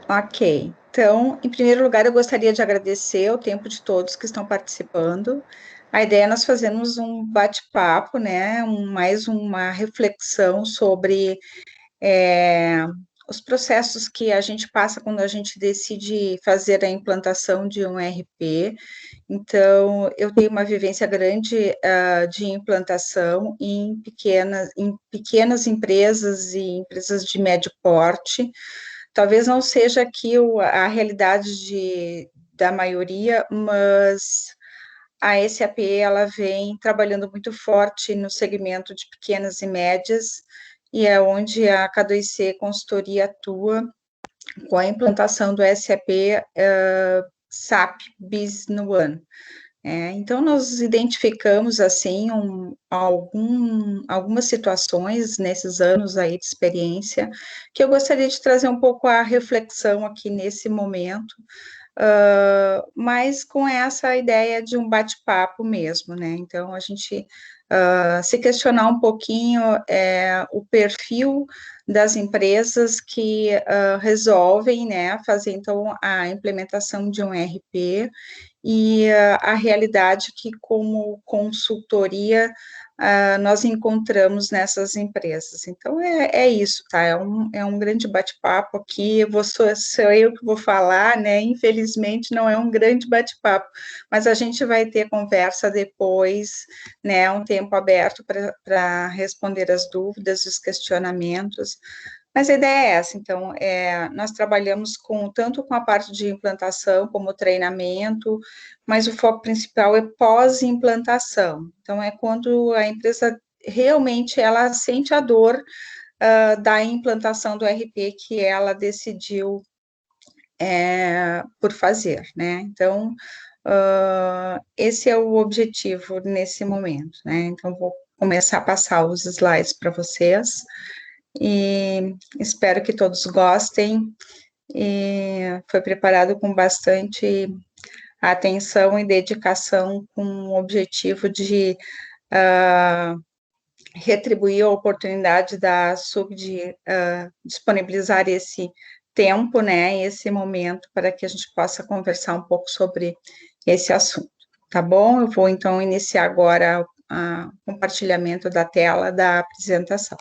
Ok. Então, em primeiro lugar, eu gostaria de agradecer o tempo de todos que estão participando. A ideia é nós fazermos um bate-papo, né? Mais uma reflexão sobre os processos que a gente passa quando a gente decide fazer a implantação de um RP. Então, eu tenho uma vivência grande de implantação em pequenas empresas e empresas de médio porte. Talvez não seja aqui a realidade da maioria, mas a SAP ela vem trabalhando muito forte no segmento de pequenas e médias, e é onde a K2C Consultoria atua com a implantação do SAP SAP Business One. Então, nós identificamos, assim, algumas situações nesses anos aí de experiência, que eu gostaria de trazer um pouco a reflexão aqui nesse momento, mas com essa ideia de um bate-papo mesmo, né? Então, a gente se questionar um pouquinho o perfil das empresas que resolvem, né, fazer, então, a implementação de um RP, e a realidade que, como consultoria, nós encontramos nessas empresas. Então, é isso, tá? É um grande bate-papo aqui, sou eu que vou falar, né? Infelizmente, não é um grande bate-papo, mas a gente vai ter conversa depois, né? Um tempo aberto para responder as dúvidas, os questionamentos. Mas a ideia é essa, então, nós trabalhamos tanto com a parte de implantação como treinamento, mas o foco principal é pós-implantação. Então, é quando a empresa realmente ela sente a dor da implantação do RP que ela decidiu por fazer, né? Então, esse é o objetivo nesse momento, né? Então, vou começar a passar os slides para vocês, e espero que todos gostem, e foi preparado com bastante atenção e dedicação, com o objetivo de retribuir a oportunidade da SUB de disponibilizar esse tempo, né, esse momento, para que a gente possa conversar um pouco sobre esse assunto, tá bom? Eu vou, então, iniciar agora o compartilhamento da tela da apresentação.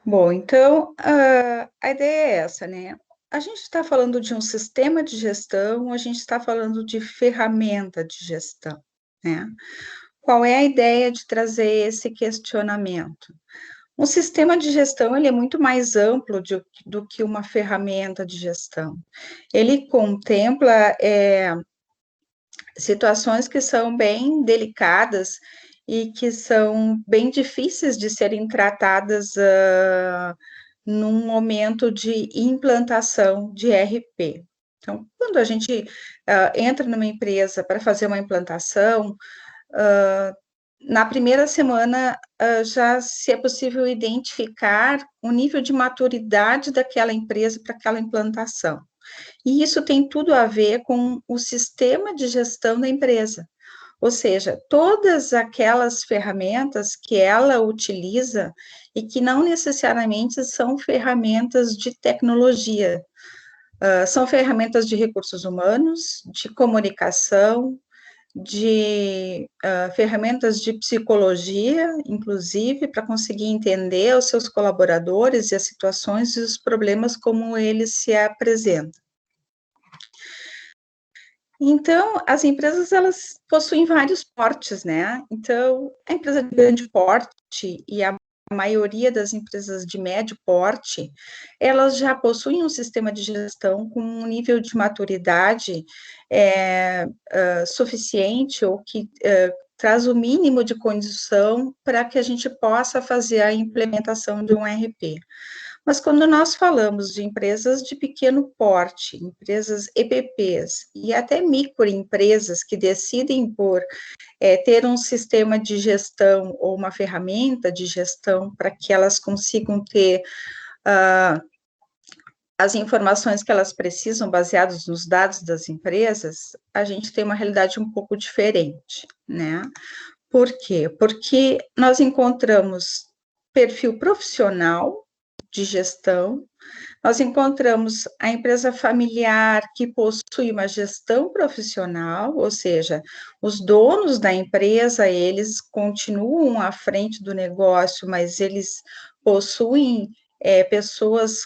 Bom, então, a ideia é essa, né? A gente está falando de um sistema de gestão, a gente está falando de ferramenta de gestão, né? Qual é a ideia de trazer esse questionamento? Um sistema de gestão, ele é muito mais amplo do que uma ferramenta de gestão. Ele contempla situações que são bem delicadas e que são bem difíceis de serem tratadas num momento de implantação de RP. Então, quando a gente entra numa empresa para fazer uma implantação, na primeira semana já se é possível identificar o nível de maturidade daquela empresa para aquela implantação. E isso tem tudo a ver com o sistema de gestão da empresa. Ou seja, todas aquelas ferramentas que ela utiliza e que não necessariamente são ferramentas de tecnologia, são ferramentas de recursos humanos, de comunicação, de ferramentas de psicologia, inclusive, para conseguir entender os seus colaboradores e as situações e os problemas como eles se apresentam. Então, as empresas, elas possuem vários portes, né? Então, a empresa de grande porte e a maioria das empresas de médio porte, elas já possuem um sistema de gestão com um nível de maturidade suficiente, ou que traz o mínimo de condição para que a gente possa fazer a implementação de um RP. Mas quando nós falamos de empresas de pequeno porte, empresas EPPs e até microempresas que decidem por ter um sistema de gestão ou uma ferramenta de gestão para que elas consigam ter as informações que elas precisam, baseadas nos dados das empresas, a gente tem uma realidade um pouco diferente, né? Por quê? Porque nós encontramos perfil profissional de gestão, nós encontramos a empresa familiar que possui uma gestão profissional, ou seja, os donos da empresa, eles continuam à frente do negócio, mas eles possuem pessoas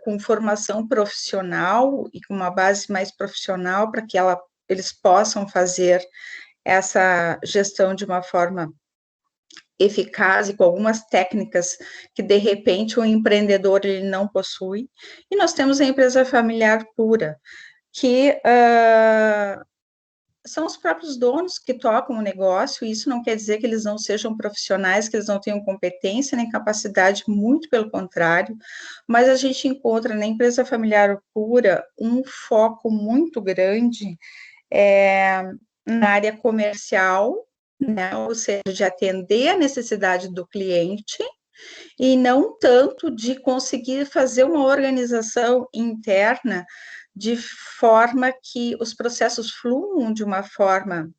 com formação profissional e com uma base mais profissional para que eles possam fazer essa gestão de uma forma eficaz e com algumas técnicas que, de repente, o empreendedor ele não possui. E nós temos a empresa familiar pura, que são os próprios donos que tocam o negócio, e isso não quer dizer que eles não sejam profissionais, que eles não tenham competência nem capacidade, muito pelo contrário, mas a gente encontra na empresa familiar pura um foco muito grande na área comercial, né, ou seja, de atender a necessidade do cliente, e não tanto de conseguir fazer uma organização interna de forma que os processos fluam de uma forma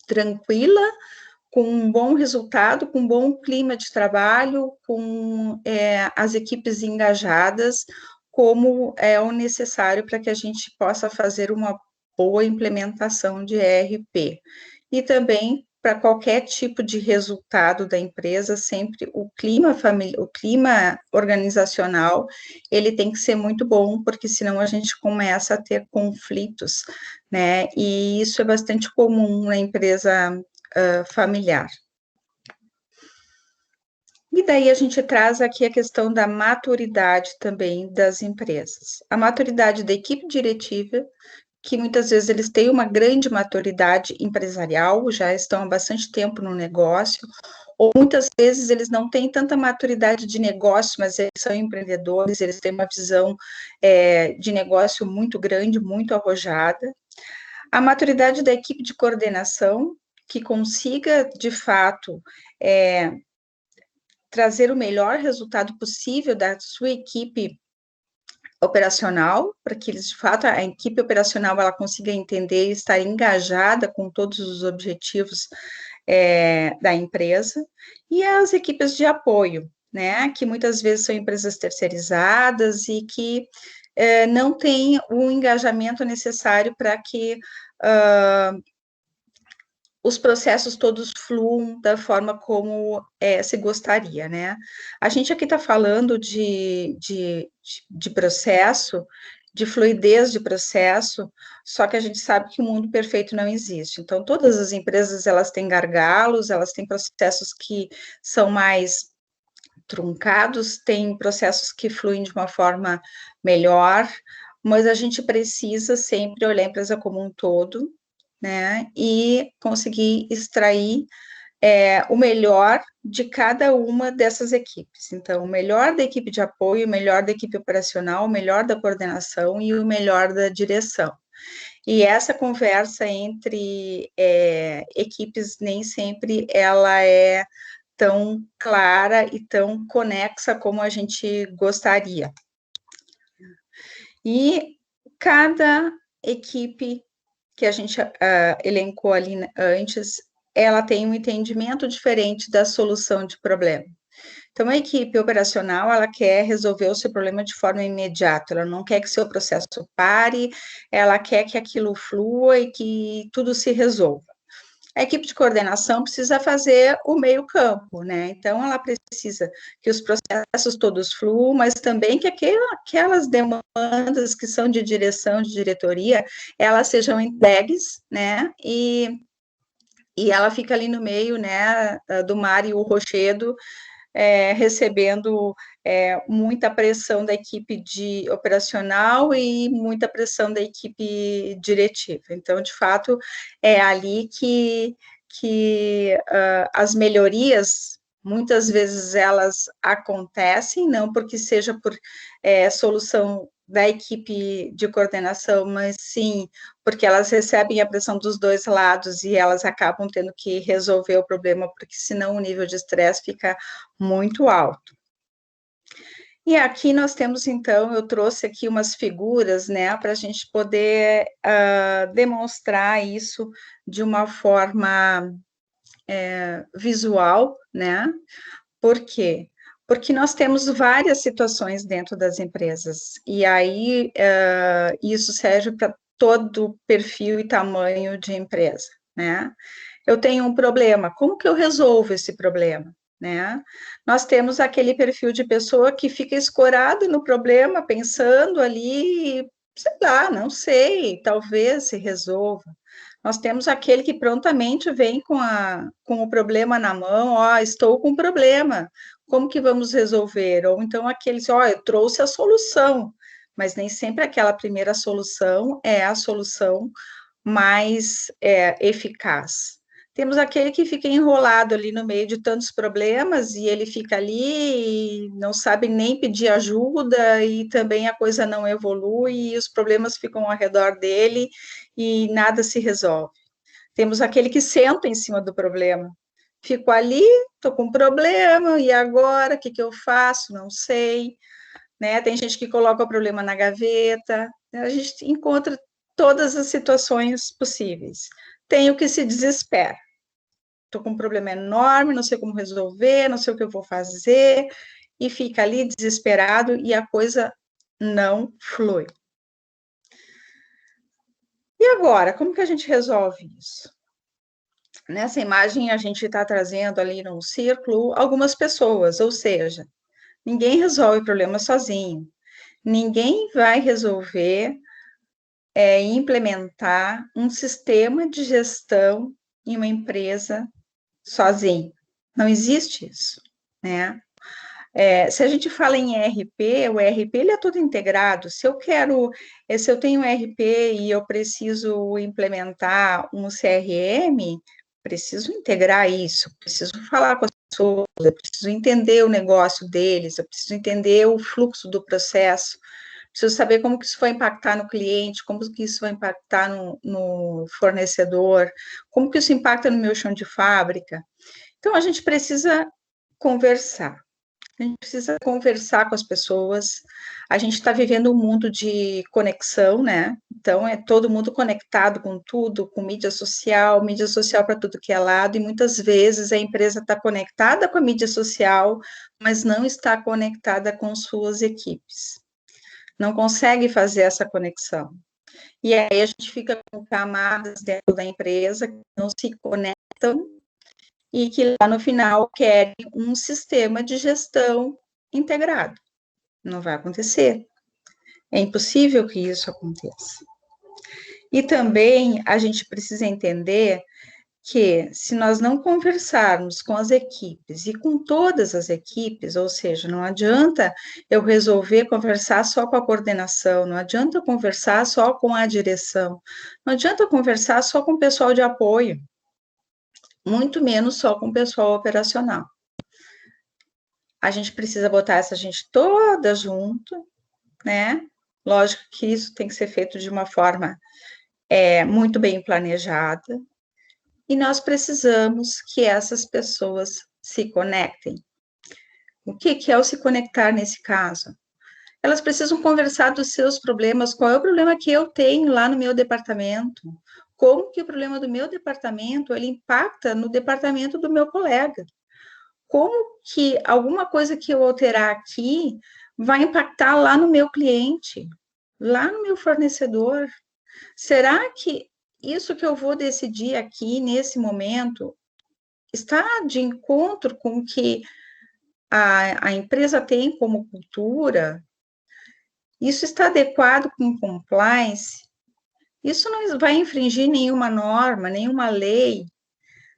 tranquila, com um bom resultado, com um bom clima de trabalho, com as equipes engajadas, como é o necessário para que a gente possa fazer uma boa implementação de ERP. E também, para qualquer tipo de resultado da empresa, sempre o clima organizacional, ele tem que ser muito bom, porque senão a gente começa a ter conflitos, né? E isso é bastante comum na empresa familiar. E daí a gente traz aqui a questão da maturidade também das empresas. A maturidade da equipe diretiva, que muitas vezes eles têm uma grande maturidade empresarial, já estão há bastante tempo no negócio, ou muitas vezes eles não têm tanta maturidade de negócio, mas eles são empreendedores, eles têm uma visão de negócio muito grande, muito arrojada. A maturidade da equipe de coordenação, que consiga, de fato, trazer o melhor resultado possível da sua equipe operacional, para que eles, de fato, a equipe operacional ela consiga entender e estar engajada com todos os objetivos da empresa, e as equipes de apoio, né, que muitas vezes são empresas terceirizadas e que não têm o engajamento necessário para que os processos todos fluam da forma como se gostaria, né? A gente aqui está falando de processo, de fluidez de processo, só que a gente sabe que o mundo perfeito não existe. Então, todas as empresas, elas têm gargalos, elas têm processos que são mais truncados, têm processos que fluem de uma forma melhor, mas a gente precisa sempre olhar a empresa como um todo, né, e conseguir extrair o melhor de cada uma dessas equipes. Então, o melhor da equipe de apoio, o melhor da equipe operacional, o melhor da coordenação e o melhor da direção. E essa conversa entre equipes nem sempre ela é tão clara e tão conexa como a gente gostaria. E cada equipe que a gente elencou ali antes, ela tem um entendimento diferente da solução de problema. Então, a equipe operacional, ela quer resolver o seu problema de forma imediata, ela não quer que seu processo pare, ela quer que aquilo flua e que tudo se resolva. A equipe de coordenação precisa fazer o meio campo, né? Então, ela precisa que os processos todos fluam, mas também que aquelas demandas que são de direção, de diretoria, elas sejam entregues, né? E ela fica ali no meio, né, do mar e o rochedo, recebendo muita pressão da equipe de operacional e muita pressão da equipe diretiva. Então, de fato, é ali que as melhorias, Muitas vezes elas acontecem, não porque seja por solução da equipe de coordenação, mas sim porque elas recebem a pressão dos dois lados e elas acabam tendo que resolver o problema, porque senão o nível de estresse fica muito alto. E aqui nós temos, então, eu trouxe aqui umas figuras, né, para a gente poder demonstrar isso de uma forma visual, né? Por quê? Porque nós temos várias situações dentro das empresas, e aí isso serve para todo perfil e tamanho de empresa, né? Eu tenho um problema, como que eu resolvo esse problema? Né? Nós temos aquele perfil de pessoa que fica escorado no problema, pensando ali, sei lá, não sei, talvez se resolva. Nós temos aquele que prontamente vem com o problema na mão, ó, estou com um problema, como que vamos resolver? Ou então aqueles, ó, eu trouxe a solução, mas nem sempre aquela primeira solução é a solução mais eficaz. Temos aquele que fica enrolado ali no meio de tantos problemas e ele fica ali e não sabe nem pedir ajuda e também a coisa não evolui e os problemas ficam ao redor dele e nada se resolve. Temos aquele que senta em cima do problema. Fico ali, estou com um problema, e agora? O que eu faço? Não sei. Né? Tem gente que coloca o problema na gaveta. A gente encontra todas as situações possíveis. Tem o que se desespera. Estou com um problema enorme, não sei como resolver, não sei o que eu vou fazer, e fica ali desesperado e a coisa não flui. E agora, como que a gente resolve isso? Nessa imagem, a gente está trazendo ali num círculo algumas pessoas, ou seja, ninguém resolve o problema sozinho. Ninguém vai resolver implementar um sistema de gestão em uma empresa sozinho. Não existe isso, né? Se a gente fala em ERP, o ERP ele é todo integrado. Se eu tenho um ERP e eu preciso implementar um CRM, preciso integrar isso, preciso falar com as pessoas, eu preciso entender o negócio deles, eu preciso entender o fluxo do processo, preciso saber como que isso vai impactar no cliente, como que isso vai impactar no fornecedor, como que isso impacta no meu chão de fábrica. Então, a gente precisa conversar. A gente precisa conversar com as pessoas. A gente está vivendo um mundo de conexão, né? Então, é todo mundo conectado com tudo, com mídia social para tudo que é lado, e muitas vezes a empresa está conectada com a mídia social, mas não está conectada com suas equipes. Não consegue fazer essa conexão. E aí a gente fica com camadas dentro da empresa que não se conectam e que lá no final querem um sistema de gestão integrado. Não vai acontecer. É impossível que isso aconteça. E também a gente precisa entender que se nós não conversarmos com as equipes e com todas as equipes, ou seja, não adianta eu resolver conversar só com a coordenação, não adianta conversar só com a direção, não adianta conversar só com o pessoal de apoio, muito menos só com o pessoal operacional. A gente precisa botar essa gente toda junto, né? Lógico que isso tem que ser feito de uma forma muito bem planejada, e nós precisamos que essas pessoas se conectem. O que é o se conectar nesse caso? Elas precisam conversar dos seus problemas, qual é o problema que eu tenho lá no meu departamento, como que o problema do meu departamento, ele impacta no departamento do meu colega, como que alguma coisa que eu alterar aqui vai impactar lá no meu cliente, lá no meu fornecedor. Será que isso que eu vou decidir aqui nesse momento está de encontro com o que a empresa tem como cultura? Isso está adequado com compliance? Isso não vai infringir nenhuma norma, nenhuma lei.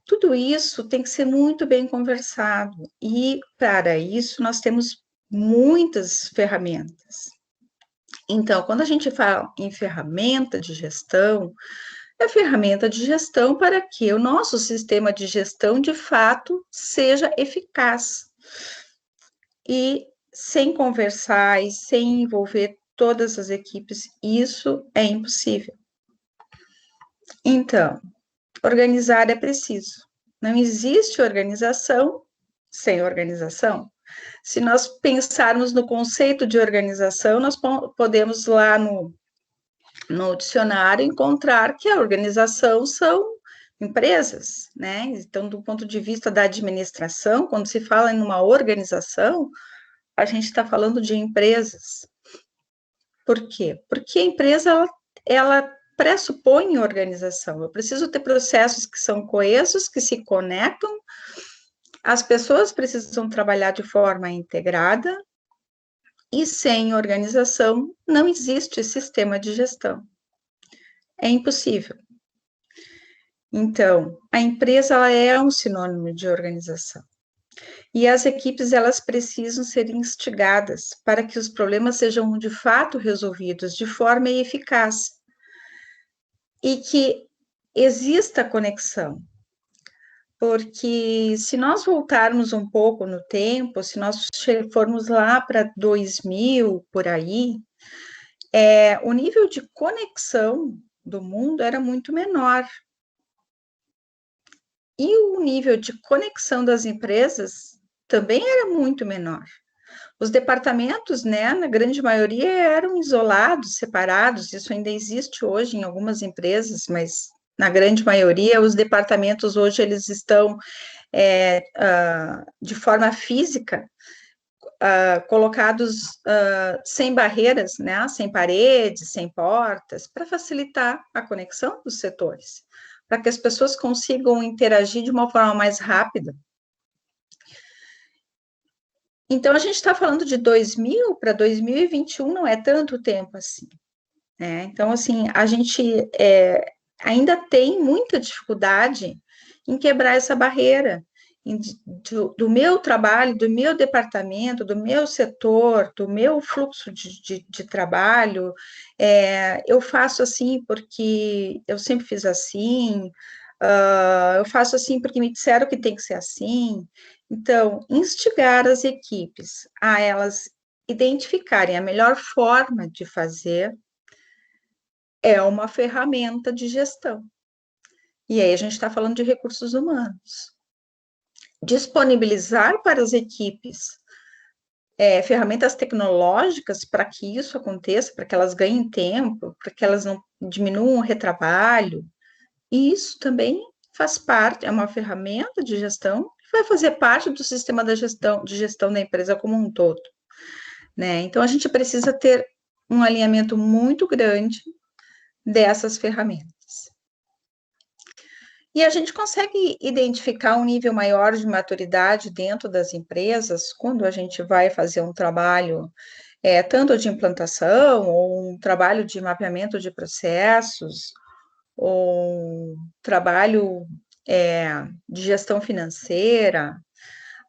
Tudo isso tem que ser muito bem conversado. E, para isso, nós temos muitas ferramentas. Então, quando a gente fala em ferramenta de gestão, É ferramenta de gestão para que o nosso sistema de gestão, de fato, seja eficaz. E sem conversar e sem envolver todas as equipes, isso é impossível. Então, organizar é preciso. Não existe organização sem organização. Se nós pensarmos no conceito de organização, nós podemos lá no dicionário encontrar que a organização são empresas, né? Então, do ponto de vista da administração, quando se fala em uma organização, a gente está falando de empresas. Por quê? Porque a empresa, ela pressupõe organização. Eu preciso ter processos que são coesos, que se conectam, as pessoas precisam trabalhar de forma integrada, e sem organização não existe sistema de gestão. É impossível. Então, a empresa ela é um sinônimo de organização. E as equipes elas precisam ser instigadas para que os problemas sejam de fato resolvidos de forma eficaz e que exista conexão. Porque se nós voltarmos um pouco no tempo, se nós formos lá para 2000, por aí, o nível de conexão do mundo era muito menor. E o nível de conexão das empresas também era muito menor. Os departamentos, né, na grande maioria, eram isolados, separados. Isso ainda existe hoje em algumas empresas, mas na grande maioria, os departamentos hoje eles estão de forma física colocados sem barreiras, né, sem paredes, sem portas, para facilitar a conexão dos setores, para que as pessoas consigam interagir de uma forma mais rápida. Então, a gente está falando de 2000 para 2021, não é tanto tempo assim, né? Então, assim, a gente ainda tem muita dificuldade em quebrar essa barreira do meu trabalho, do meu departamento, do meu setor, do meu fluxo de trabalho. Eu faço assim porque eu sempre fiz assim, eu faço assim porque me disseram que tem que ser assim. Então, instigar as equipes a elas identificarem a melhor forma de fazer é uma ferramenta de gestão. E aí a gente está falando de recursos humanos. Disponibilizar para as equipes ferramentas tecnológicas para que isso aconteça, para que elas ganhem tempo, para que elas não diminuam o retrabalho. E isso também faz parte, é uma ferramenta de gestão que vai fazer parte do sistema de gestão da empresa como um todo, né? Então, a gente precisa ter um alinhamento muito grande dessas ferramentas. E a gente consegue identificar um nível maior de maturidade dentro das empresas quando a gente vai fazer um trabalho, tanto de implantação, ou um trabalho de mapeamento de processos, ou um trabalho de gestão financeira.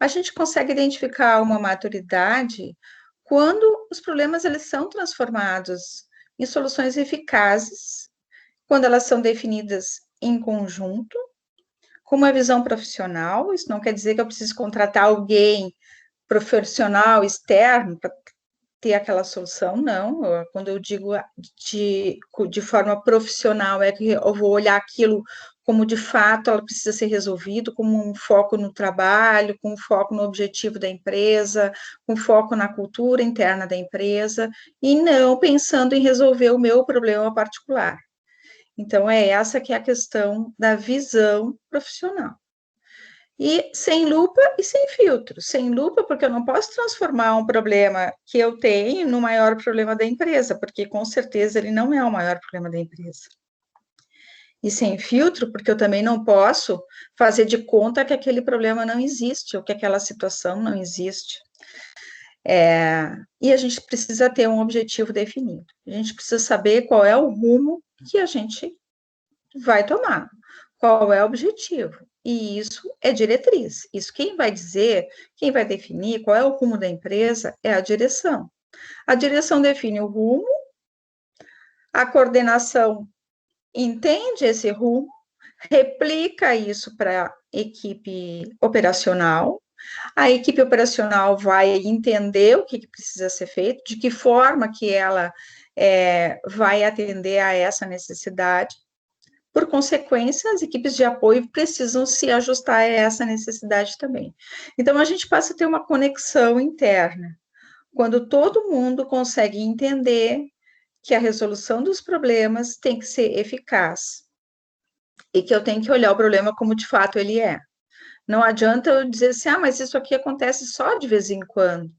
A gente consegue identificar uma maturidade quando os problemas eles são transformados em soluções eficazes, quando elas são definidas em conjunto, com uma visão profissional. Isso não quer dizer que eu preciso contratar alguém profissional externo para ter aquela solução, não. Quando eu digo de forma profissional, é que eu vou olhar aquilo como de fato ela precisa ser resolvido, como um foco no trabalho, com um foco no objetivo da empresa, com foco na cultura interna da empresa, e não pensando em resolver o meu problema particular. Então, essa que é a questão da visão profissional. E sem lupa e sem filtro. Sem lupa, porque eu não posso transformar um problema que eu tenho no maior problema da empresa, porque com certeza ele não é o maior problema da empresa. E sem filtro, porque eu também não posso fazer de conta que aquele problema não existe, ou que aquela situação não existe. E a gente precisa ter um objetivo definido. A gente precisa saber qual é o rumo que a gente vai tomar, qual é o objetivo. E isso é diretriz. Isso quem vai dizer, quem vai definir qual é o rumo da empresa é a direção. A direção define o rumo, a coordenação entende esse rumo, replica isso para a equipe operacional. A equipe operacional vai entender o que precisa ser feito, de que forma que ela vai atender a essa necessidade. Por consequência, as equipes de apoio precisam se ajustar a essa necessidade também. Então, a gente passa a ter uma conexão interna, quando todo mundo consegue entender que a resolução dos problemas tem que ser eficaz e que eu tenho que olhar o problema como de fato ele é. Não adianta eu dizer assim, mas isso aqui acontece só de vez em quando,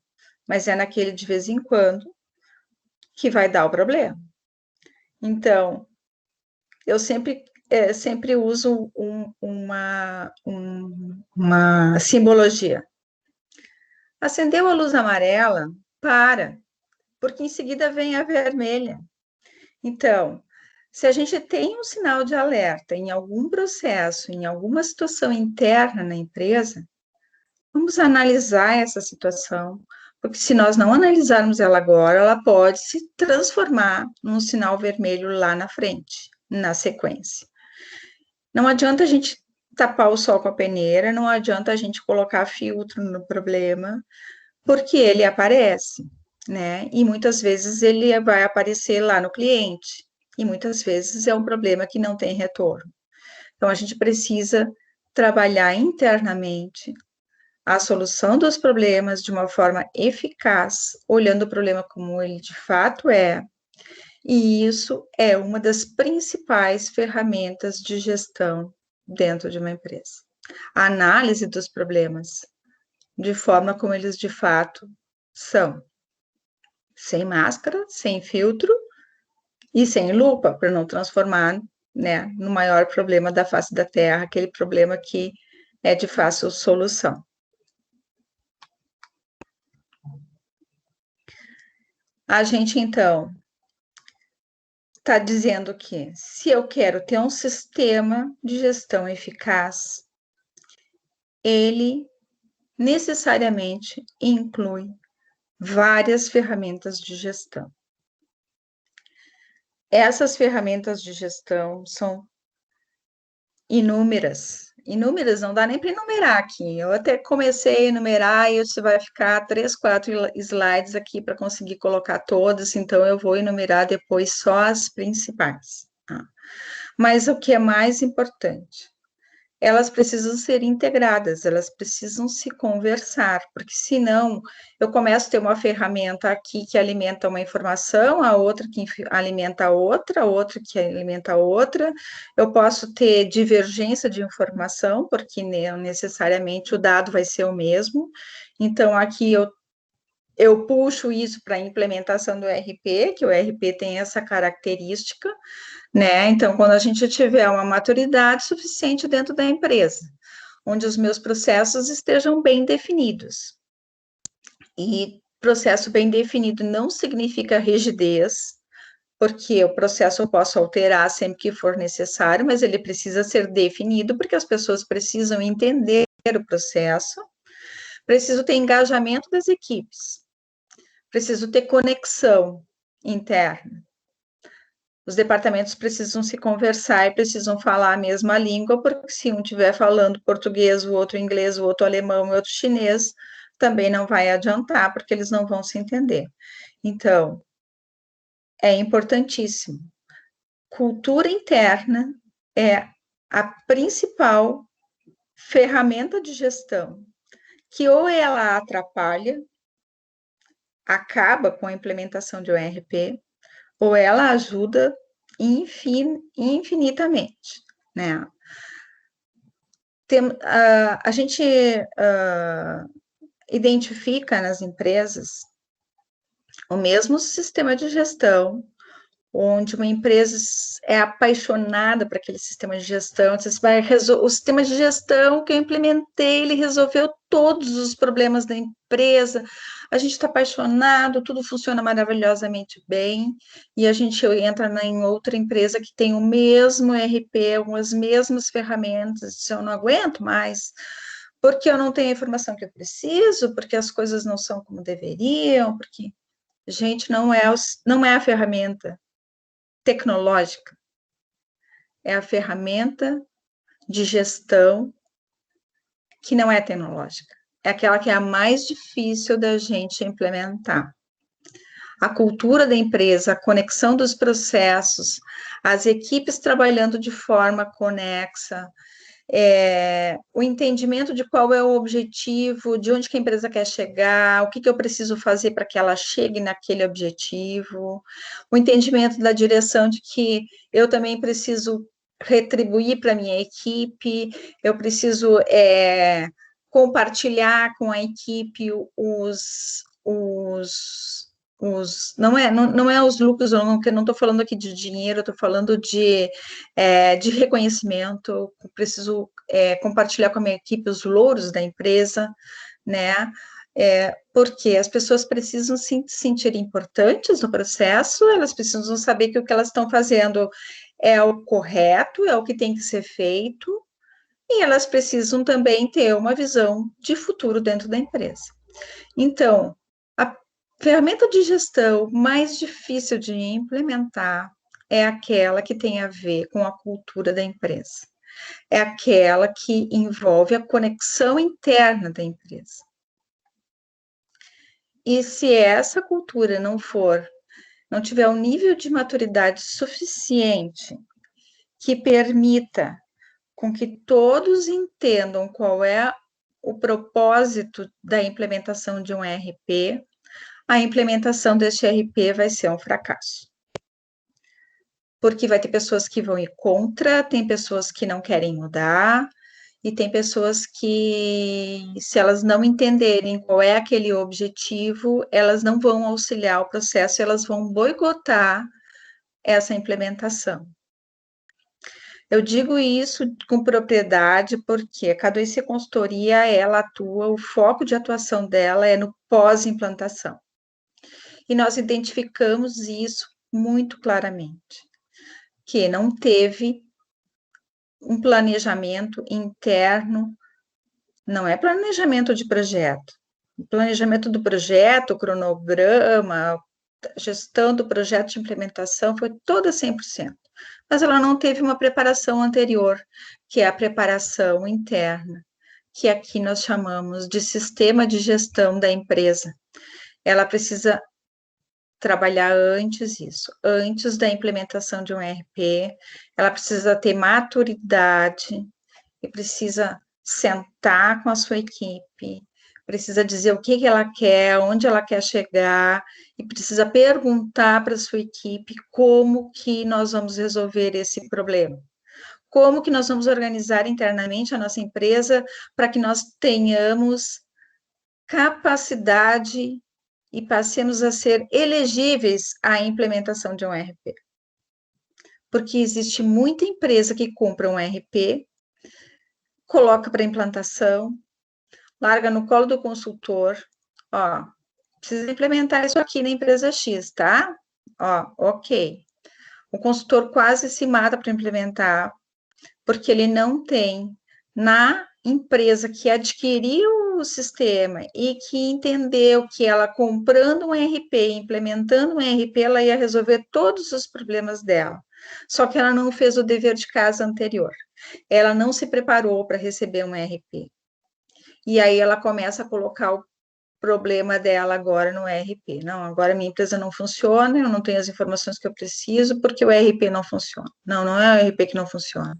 mas é naquele de vez em quando que vai dar o problema. Então, eu sempre uso uma simbologia. Acendeu a luz amarela, para, porque em seguida vem a vermelha. Então, se a gente tem um sinal de alerta em algum processo, em alguma situação interna na empresa, vamos analisar essa situação, porque se nós não analisarmos ela agora, ela pode se transformar num sinal vermelho lá na frente, na sequência. Não adianta a gente tapar o sol com a peneira, não adianta a gente colocar filtro no problema, porque ele aparece, né? E muitas vezes ele vai aparecer lá no cliente, e muitas vezes é um problema que não tem retorno. Então, a gente precisa trabalhar internamente a solução dos problemas de uma forma eficaz, olhando o problema como ele de fato é, e isso é uma das principais ferramentas de gestão dentro de uma empresa. A análise dos problemas, de forma como eles de fato são, sem máscara, sem filtro e sem lupa, para não transformar, né, no maior problema da face da Terra, aquele problema que é de fácil solução. A gente, então, está dizendo que se eu quero ter um sistema de gestão eficaz, ele necessariamente inclui várias ferramentas de gestão. Essas ferramentas de gestão são inúmeras, não dá nem para enumerar aqui. Eu até comecei a enumerar e você vai ficar 3, 4 slides aqui para conseguir colocar todas, então eu vou enumerar depois só as principais. Tá? Mas o que é mais importante? Elas precisam ser integradas, elas precisam se conversar, porque senão eu começo a ter uma ferramenta aqui que alimenta uma informação, a outra que alimenta a outra que alimenta a outra, eu posso ter divergência de informação, porque necessariamente o dado vai ser o mesmo, então aqui eu puxo isso para a implementação do ERP, que o ERP tem essa característica, né? Então, quando a gente tiver uma maturidade suficiente dentro da empresa, onde os meus processos estejam bem definidos. E processo bem definido não significa rigidez, porque o processo eu posso alterar sempre que for necessário, mas ele precisa ser definido, porque as pessoas precisam entender o processo, preciso ter engajamento das equipes, preciso ter conexão interna. Os departamentos precisam se conversar e precisam falar a mesma língua, porque se um estiver falando português, o outro inglês, o outro alemão, o outro chinês, também não vai adiantar, porque eles não vão se entender. Então, é importantíssimo. Cultura interna é a principal ferramenta de gestão, que ou ela atrapalha, acaba com a implementação de um ERP, ou ela ajuda infinitamente, né? A gente identifica nas empresas o mesmo sistema de gestão, onde uma empresa é apaixonada por aquele sistema de gestão, o sistema de gestão que eu implementei, ele resolveu todos os problemas da empresa, a gente está apaixonado, tudo funciona maravilhosamente bem, e a gente entra em outra empresa que tem o mesmo ERP, as mesmas ferramentas, eu não aguento mais, porque eu não tenho a informação que eu preciso, porque as coisas não são como deveriam, porque, gente, não é a ferramenta tecnológica é a ferramenta de gestão que não é tecnológica. É aquela que é a mais difícil da gente implementar. A cultura da empresa, a conexão dos processos, as equipes trabalhando de forma conexa, o entendimento de qual é o objetivo, de onde que a empresa quer chegar, o que, que eu preciso fazer para que ela chegue naquele objetivo, o entendimento da direção de que eu também preciso retribuir para a minha equipe, eu preciso compartilhar com a equipe não é os lucros, eu não estou falando aqui de dinheiro, eu estou falando de reconhecimento, eu preciso compartilhar com a minha equipe os louros da empresa, né? Porque as pessoas precisam se sentir importantes no processo, elas precisam saber que o que elas estão fazendo é o correto, é o que tem que ser feito, e elas precisam também ter uma visão de futuro dentro da empresa. Então, a ferramenta de gestão mais difícil de implementar é aquela que tem a ver com a cultura da empresa. É aquela que envolve a conexão interna da empresa. E se essa cultura não tiver um nível de maturidade suficiente que permita com que todos entendam qual é o propósito da implementação de um ERP, a implementação deste ERP vai ser um fracasso. Porque vai ter pessoas que vão ir contra, tem pessoas que não querem mudar, e tem pessoas que, se elas não entenderem qual é aquele objetivo, elas não vão auxiliar o processo, elas vão boicotar essa implementação. Eu digo isso com propriedade porque a K2C Consultoria, ela atua, o foco de atuação dela é no pós-implantação. E nós identificamos isso muito claramente, que não teve um planejamento interno, não é planejamento de projeto. O planejamento do projeto, o cronograma, a gestão do projeto de implementação foi toda 100%, mas ela não teve uma preparação anterior, que é a preparação interna, que aqui nós chamamos de sistema de gestão da empresa. Ela precisa trabalhar antes da implementação de um ERP, ela precisa ter maturidade e precisa sentar com a sua equipe, precisa dizer o que ela quer, onde ela quer chegar, e precisa perguntar para a sua equipe como que nós vamos resolver esse problema. Como que nós vamos organizar internamente a nossa empresa para que nós tenhamos capacidade e passemos a ser elegíveis à implementação de um ERP. Porque existe muita empresa que compra um ERP, coloca para implantação, larga no colo do consultor, ó, precisa implementar isso aqui na empresa X, tá? Ó, ok. O consultor quase se mata para implementar, porque ele não tem na empresa que adquiriu o sistema e que entendeu que ela comprando um ERP, implementando um ERP, ela ia resolver todos os problemas dela. Só que ela não fez o dever de casa anterior. Ela não se preparou para receber um ERP. E aí ela começa a colocar o problema dela agora no ERP. Não, agora minha empresa não funciona, eu não tenho as informações que eu preciso porque o ERP não funciona. Não, não é o ERP que não funciona.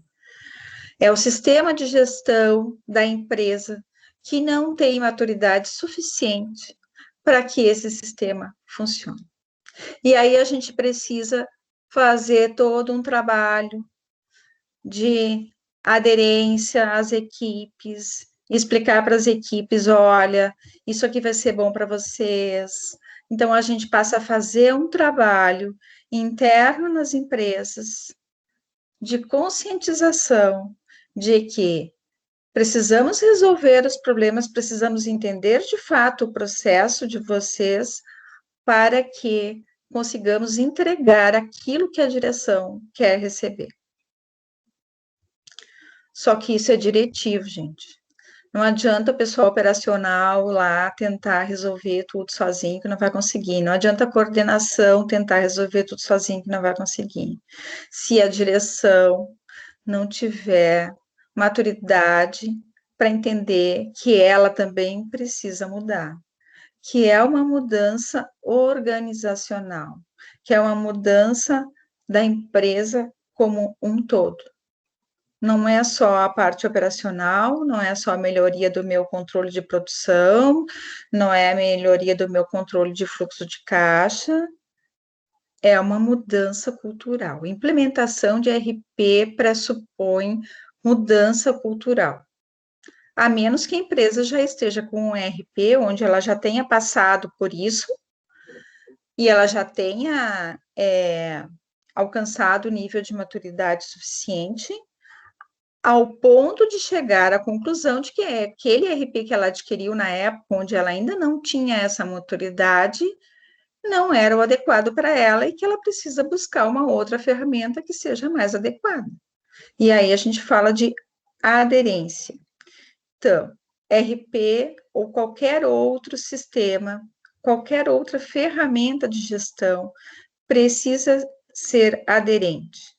É o sistema de gestão da empresa que não tem maturidade suficiente para que esse sistema funcione. E aí a gente precisa fazer todo um trabalho de aderência às equipes, explicar para as equipes, olha, isso aqui vai ser bom para vocês. Então, a gente passa a fazer um trabalho interno nas empresas de conscientização de que precisamos resolver os problemas, precisamos entender de fato o processo de vocês para que consigamos entregar aquilo que a direção quer receber. Só que isso é diretivo, gente. Não adianta o pessoal operacional lá tentar resolver tudo sozinho, que não vai conseguir. Não adianta a coordenação tentar resolver tudo sozinho, que não vai conseguir. Se a direção não tiver maturidade para entender que ela também precisa mudar, que é uma mudança organizacional, que é uma mudança da empresa como um todo. Não é só a parte operacional, não é só a melhoria do meu controle de produção, não é a melhoria do meu controle de fluxo de caixa, é uma mudança cultural. Implementação de RP pressupõe mudança cultural. A menos que a empresa já esteja com um RP, onde ela já tenha passado por isso, e ela já tenha alcançado o nível de maturidade suficiente ao ponto de chegar à conclusão de que aquele RP que ela adquiriu na época, onde ela ainda não tinha essa maturidade, não era o adequado para ela e que ela precisa buscar uma outra ferramenta que seja mais adequada. E aí a gente fala de aderência. Então, RP ou qualquer outro sistema, qualquer outra ferramenta de gestão precisa ser aderente.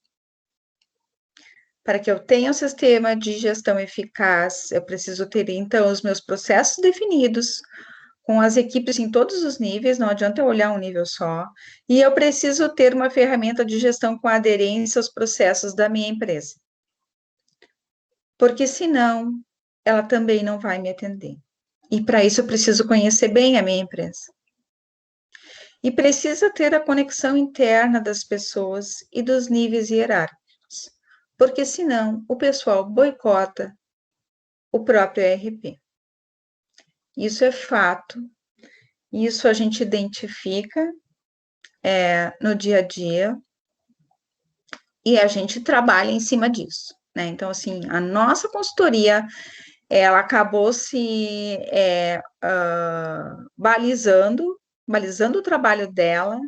Para que eu tenha um sistema de gestão eficaz, eu preciso ter, então, os meus processos definidos, com as equipes em todos os níveis, não adianta eu olhar um nível só, e eu preciso ter uma ferramenta de gestão com aderência aos processos da minha empresa. Porque senão, ela também não vai me atender. E para isso eu preciso conhecer bem a minha empresa. E precisa ter a conexão interna das pessoas e dos níveis hierárquicos, porque senão o pessoal boicota o próprio ERP. Isso é fato, isso a gente identifica no dia a dia e a gente trabalha em cima disso, né? Então, assim, a nossa consultoria, ela acabou se balizando o trabalho dela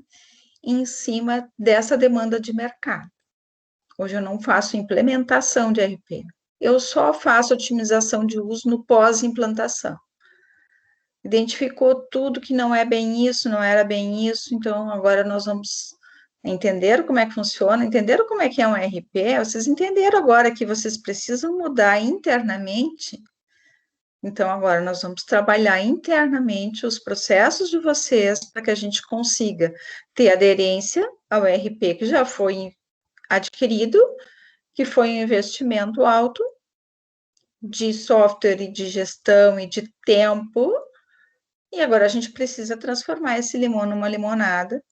em cima dessa demanda de mercado. Hoje eu não faço implementação de RP, eu só faço otimização de uso no pós-implantação. Identificou tudo que não é bem isso, não era bem isso, então agora nós vamos entender como é que funciona, entenderam como é que é um RP, vocês entenderam agora que vocês precisam mudar internamente, então agora nós vamos trabalhar internamente os processos de vocês para que a gente consiga ter aderência ao RP que já foi adquirido, que foi um investimento alto de software e de gestão e de tempo. E agora a gente precisa transformar esse limão numa limonada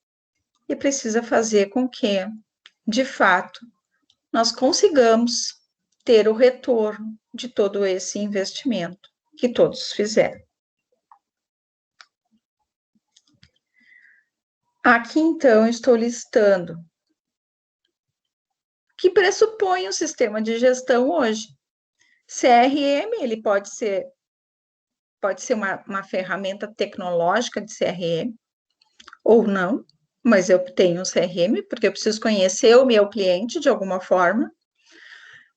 e precisa fazer com que, de fato, nós consigamos ter o retorno de todo esse investimento que todos fizeram. Aqui, então, estou listando que pressupõe um sistema de gestão hoje. CRM, ele pode ser uma ferramenta tecnológica de CRM, ou não, mas eu tenho um CRM, porque eu preciso conhecer o meu cliente de alguma forma.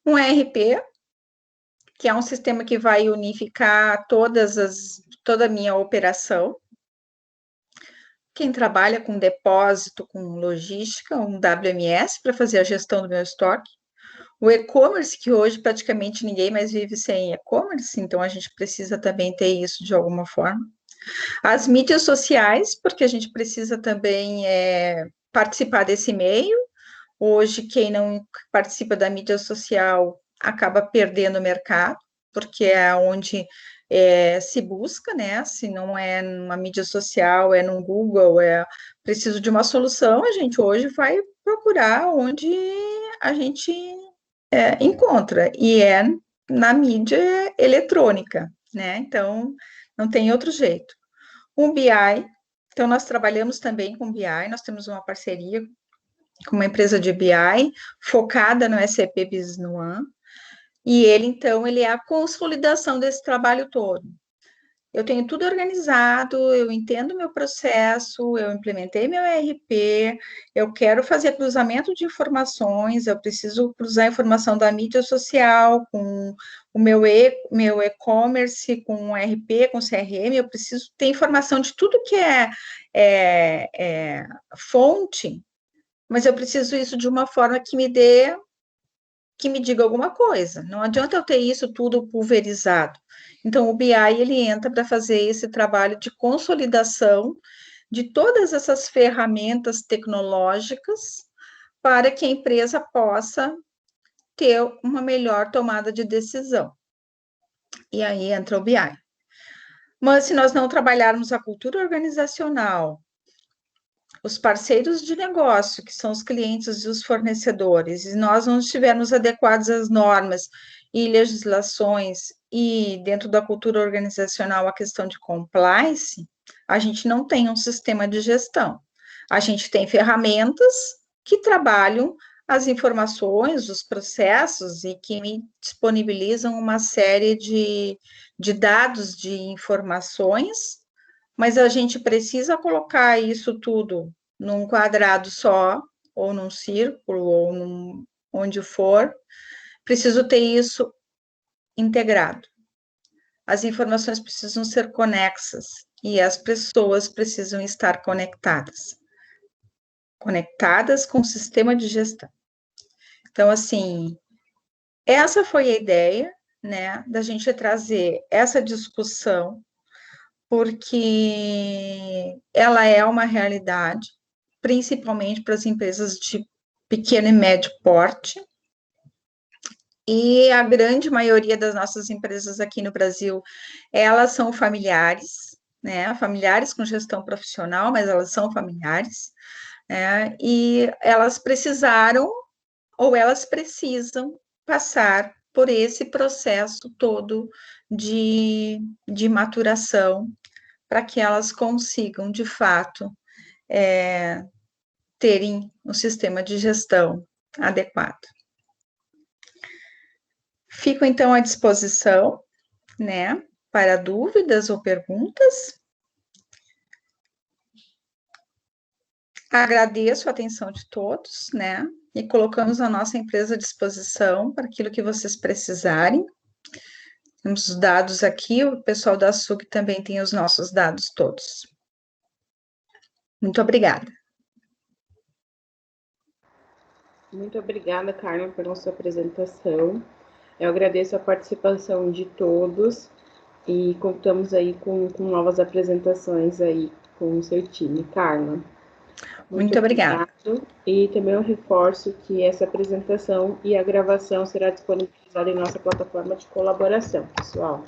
Um ERP, que é um sistema que vai unificar toda a minha operação. Quem trabalha com depósito, com logística, um WMS para fazer a gestão do meu estoque. O e-commerce, que hoje praticamente ninguém mais vive sem e-commerce, então a gente precisa também ter isso de alguma forma. As mídias sociais, porque a gente precisa também participar desse meio. Hoje, quem não participa da mídia social acaba perdendo o mercado, porque é onde se busca, né? Se não é numa mídia social, é no Google, preciso de uma solução, a gente hoje vai procurar onde a gente encontra, e é na mídia eletrônica, né? Então, não tem outro jeito. Um BI, então nós trabalhamos também com BI, nós temos uma parceria com uma empresa de BI focada no SAP Business One, e ele é a consolidação desse trabalho todo. Eu tenho tudo organizado, eu entendo o meu processo, eu implementei meu ERP, eu quero fazer cruzamento de informações, eu preciso cruzar a informação da mídia social com o meu e-commerce, com o ERP, com o CRM, eu preciso ter informação de tudo que é fonte, mas eu preciso isso de uma forma que me dê que me diga alguma coisa. Não adianta eu ter isso tudo pulverizado. Então, o BI, ele entra para fazer esse trabalho de consolidação de todas essas ferramentas tecnológicas para que a empresa possa ter uma melhor tomada de decisão. E aí entra o BI. Mas se nós não trabalharmos a cultura organizacional, os parceiros de negócio, que são os clientes e os fornecedores, e nós não estivermos adequados às normas e legislações e dentro da cultura organizacional a questão de compliance, a gente não tem um sistema de gestão. A gente tem ferramentas que trabalham as informações, os processos e que me disponibilizam uma série de dados, de informações, mas a gente precisa colocar isso tudo num quadrado só, ou num círculo, ou onde for, preciso ter isso integrado. As informações precisam ser conexas e as pessoas precisam estar conectadas com o sistema de gestão. Então, assim, essa foi a ideia, né, da gente trazer essa discussão, porque ela é uma realidade, principalmente para as empresas de pequeno e médio porte, e a grande maioria das nossas empresas aqui no Brasil, elas são familiares, né, familiares com gestão profissional, mas elas são familiares, né, e elas precisaram, ou elas precisam passar por esse processo todo de maturação, para que elas consigam, de fato, terem um sistema de gestão adequado. Fico, então, à disposição, né, para dúvidas ou perguntas. Agradeço a atenção de todos, né, e colocamos a nossa empresa à disposição para aquilo que vocês precisarem. Temos os dados aqui, o pessoal da SUG também tem os nossos dados todos. Muito obrigada. Muito obrigada, Carmen, pela sua apresentação. Eu agradeço a participação de todos e contamos aí com novas apresentações aí com o seu time. Carla, muito obrigada. E também eu reforço que essa apresentação e a gravação será disponibilizada em nossa plataforma de colaboração, pessoal.